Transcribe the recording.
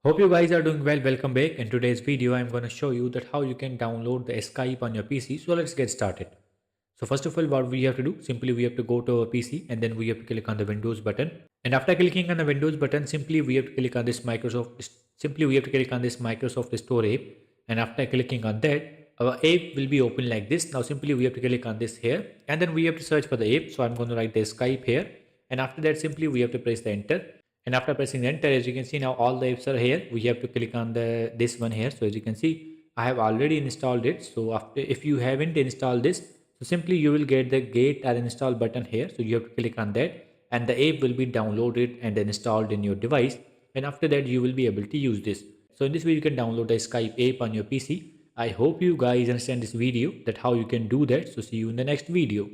Hope you guys are doing well. Welcome back. In today's video, I'm going to show you that how you can download the Skype on your PC. So let's get started. So first of all, what we have to do, simply we have to go to our PC and then we have to click on the Windows button. And after clicking on the Windows button, simply we have to click on this Microsoft Store app. And after clicking on that, our app will be open like this. Now simply we have to click on this here and then we have to search for the app. So I'm going to write the Skype here. And after that, simply we have to press the enter. And after pressing enter, as you can see, now all the apps are here. We have to click on the this one here. So as you can see, I have already installed it. So after, if you haven't installed this, so simply you will get the get or install button here. So you have to click on that and the app will be downloaded and installed in your device. And after that, you will be able to use this. So in this way, you can download the Skype app on your PC. I hope you guys understand this video, that how you can do that. So see you in the next video.